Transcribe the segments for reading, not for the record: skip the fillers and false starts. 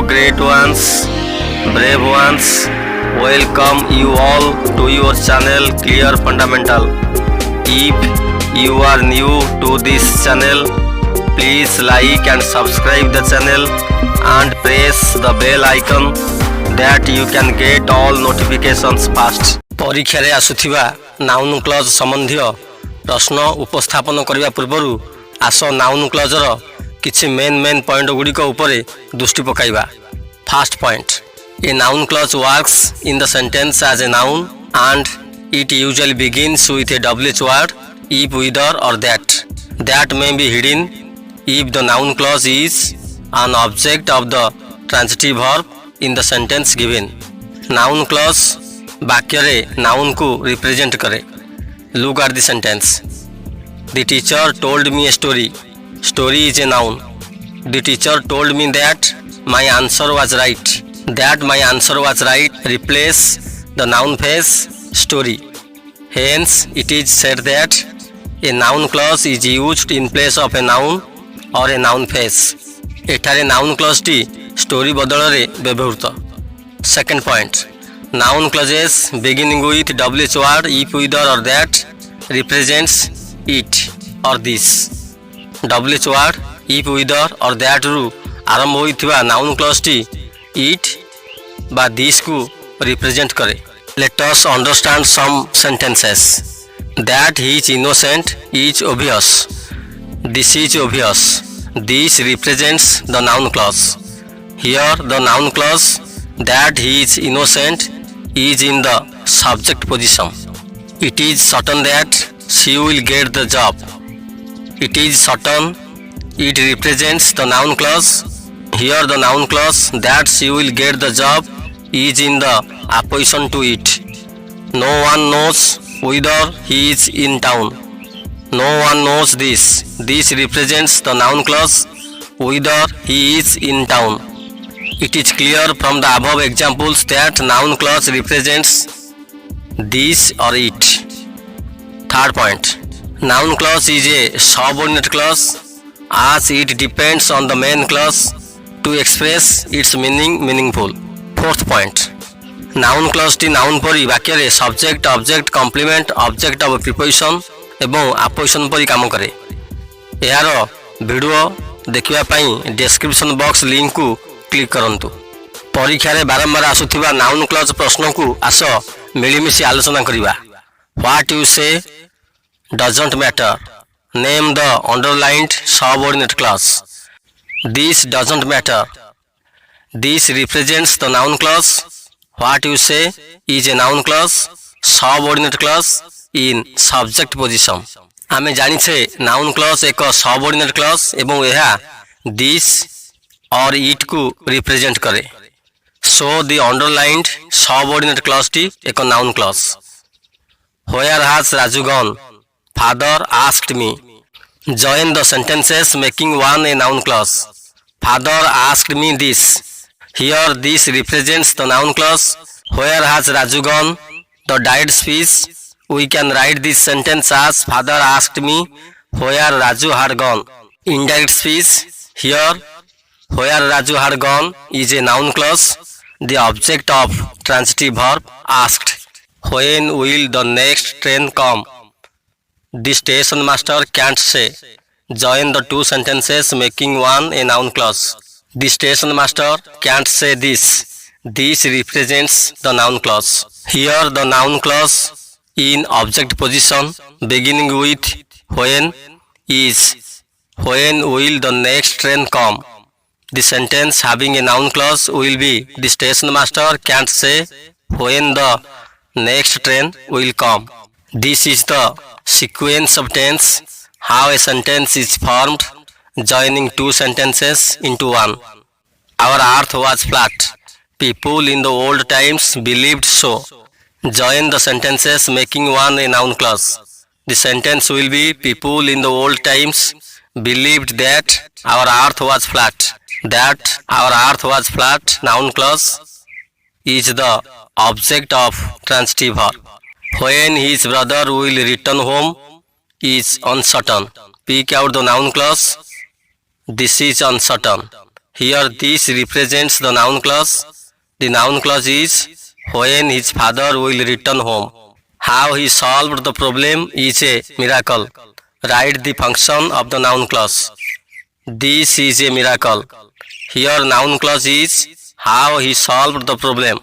great ones, brave ones. Welcome you all to your channel Clear Fundamental. If you are new to this channel, please like and subscribe the channel and press the bell icon that you can get all notifications fast. परीक्षारे आसुथिबा noun clause संबंधी प्रश्न उपस्थापन करने पूर्व आस noun क्लजर किछि main point गुड़िक उपरे दृष्टि पकाइबा। First point, a noun clause works in the sentence as a noun and it usually begins with a WH word if, whether or that may be hidden if the noun clause is an object of the transitive verb in the sentence given. Noun clause वाक्य रे noun को represent करे। Look at the sentence. The teacher told me a story. Story is a noun. The teacher told me that my answer was right. That my answer was right replace the noun phrase story. Hence, it is said that a noun clause is used in place of a noun or a noun phrase. एठारे noun clause T story बदल रे व्यवहृत। Second point, noun clauses beginning with WH word if, whether or that represents it or this. WH word if, whether or that रू आरंभ होइथिबा noun clause T it बा this को represent करे। Let us understand some sentences. That he is innocent is obvious. This is obvious. This represents the noun clause. Here the noun clause that he is innocent is in the subject position. It is certain that she will get the job. It is certain. It represents the noun clause. Here the noun clause that she will get the job is in the opposition to it. No one knows whether he is in town. No one knows this. This represents the noun clause whether he is in town. It is clear from the above examples that noun clause represents this or it. Third point, noun clause is a subordinate clause as it depends on the main clause to express its meaning meaningful. Fourth point, noun clause टी noun परी वाक्य रे subject object complement object of preposition एवं apposition परी काम करे। यार video देखिबा पई डिस्क्रिप्शन बॉक्स लिंक को क्लिक करंतु। परीक्षा रे बारंबार आसुथिबा नाउन क्लज प्रश्न को आस मिलिमिशि आलोचना करिबा। व्हाट यू से doesn't matter, name the underlined subordinate clause. This doesn't matter, this represents the noun clause. What you say is a noun clause, subordinate clause in subject position. आमे जानी छे noun clause एक subordinate clause एवं यह this और it को represent करे. So the underlined subordinate clause T एक noun clause. Where has Raju gone? Father asked me. Join the sentences making one a noun clause. Father asked me this. Here this represents the noun clause. Where has Raju gone? The direct speech. We can write this sentence as Father asked me where Raju had gone. Indirect speech. Here where Raju had gone is a noun clause, the object of transitive verb asked. When will the next train come? The station master can't say. Join the two sentences making one a noun clause. The station master can't say this. This represents the noun clause. Here the noun clause in object position beginning with when is when will the next train come. The sentence having a noun clause will be the station master can't say when the next train will come. This is the sequence of tense, how a sentence is formed joining two sentences into one. Our earth was flat. People in the old times believed so. Join the sentences making one a noun clause. The sentence will be people in the old times believed that our earth was flat. That our earth was flat noun clause is the object of transitive verb. When his brother will return home is uncertain. Pick out the noun clause. This is uncertain. Here this represents the noun clause. The noun clause is when his father will return home. How he solved the problem is a miracle. Write the function of the noun clause. This is a miracle. Here noun clause is how he solved the problem.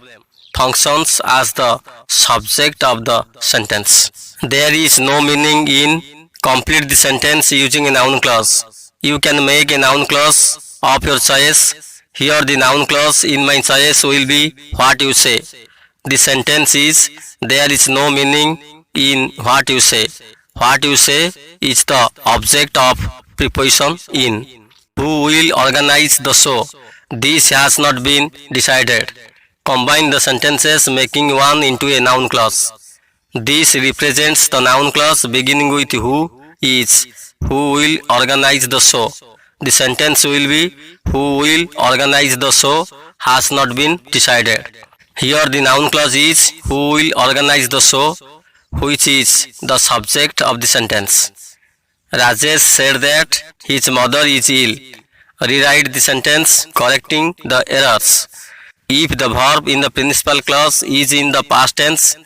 Functions as the subject of the sentence. There is no meaning in complete the sentence using a noun clause. You can make a noun clause of your choice. Here the noun clause in my choice will be what you say. The sentence is there is no meaning in what you say. What you say is the object of preposition in. Who will organize the show? This has not been decided. Combine the sentences making one into a noun clause. This represents the noun clause beginning with who is. Who will organize the show? The sentence will be who will organize the show has not been decided. Here the noun clause is who will organize the show, which is the subject of the sentence. Rajesh said that his mother is ill. Rewrite the sentence correcting the errors. If the verb in the principal clause is in the past tense,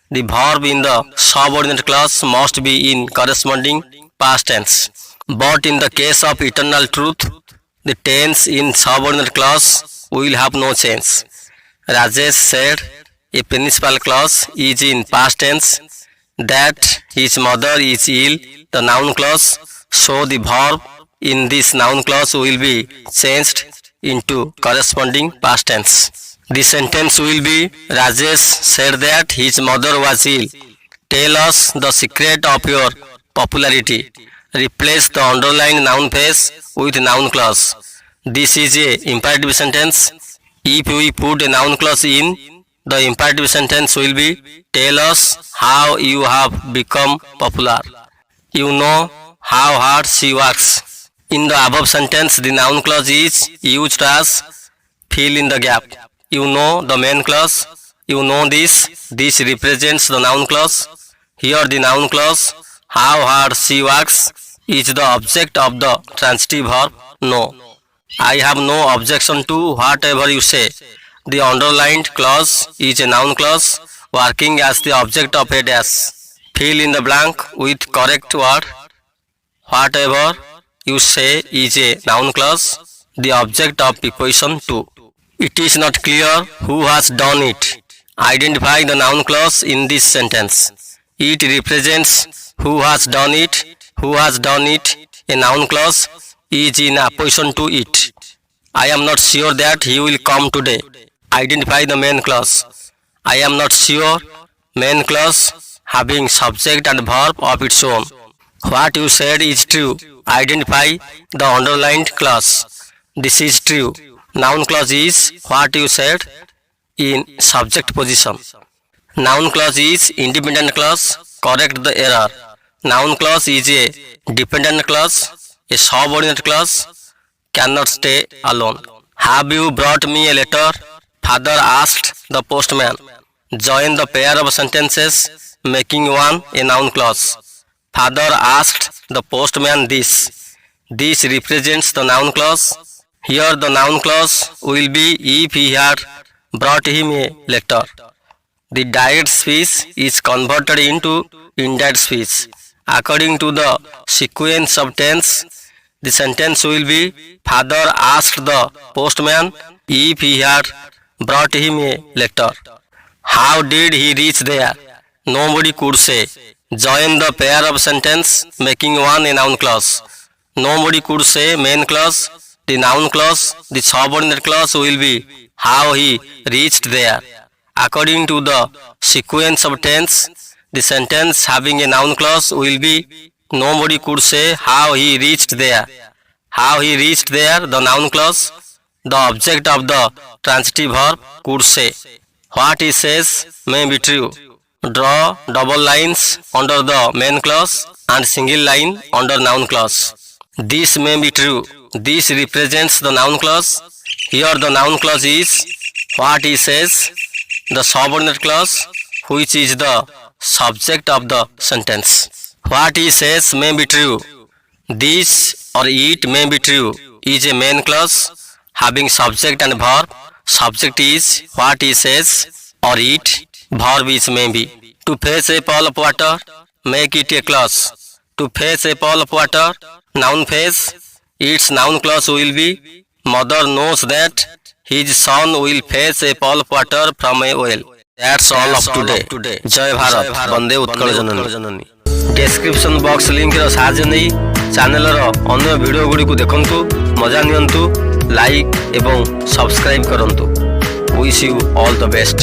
the verb in the subordinate clause must be in corresponding past tense. But in the case of eternal truth, the tense in subordinate clause will have no change. Rajesh said a principal clause is in past tense, that his mother is ill, the noun clause, so the verb in this noun clause will be changed into corresponding past tense. The sentence will be Rajesh said that his mother was ill. Tell us the secret of your popularity. Replace the underlined noun phrase with noun clause. This is a imperative sentence. If we put a noun clause in, the imperative sentence will be tell us how you have become popular. You know how hard she works. In the above sentence, the noun clause is used as fill in the gap. You know the main clause. You know this. This represents the noun clause. Here the noun clause how hard she works is the object of the transitive verb know. I have no objection to whatever you say. The underlined clause is a noun clause working as the object of a dash. Fill in the blank with correct word. Whatever you say is a noun clause, the object of preposition to. It is not clear who has done it. Identify the noun clause in this sentence. It represents who has done it. Who has done it? A noun clause is in opposition to it. I am not sure that he will come today. Identify the main clause. I am not sure. Main clause having subject and verb of its own. What you said is true. Identify the underlined clause. This is true. Noun clause is what you said in subject position. Noun clause is independent clause. Correct the error. Noun clause is a dependent clause. A subordinate clause cannot stay alone. Have you brought me a letter? Father asked the postman. Join the pair of sentences making one a noun clause. Father asked the postman this. This represents the noun clause. Here the noun clause will be if he had brought him a letter. The direct speech is converted into indirect speech. According to the sequence of tense, the sentence will be Father asked the postman if he had brought him a letter. How did he reach there? Nobody could say. Join the pair of sentence making one a noun clause. Nobody could say main clause. The noun clause, the subordinate clause will be how he reached there. According to the sequence of tense, the sentence having a noun clause will be nobody could say how he reached there. How he reached there, the noun clause, the object of the transitive verb could say. What he says may be true. Draw double lines under the main clause and single line under noun clause. This may be true. This represents the noun clause. Here the noun clause is what he says, the subordinate clause which is the subject of the sentence. What he says may be true. This or it may be true is a main clause having subject and verb. Subject is what he says or it. Verb is maybe. To fetch a pail of water, make it a clause. To fetch a pail of water, noun phrase. Its noun clause will be mother knows that his son will fetch a pail of water from a well. That's all of today. जय भारत वंदे उत्कल जननी। Description box link रो साहाय्य नहीं channel रो अन्य video गुडी को देखंतु मजा नियंतु like एवं subscribe करंतु। Wish you all the best.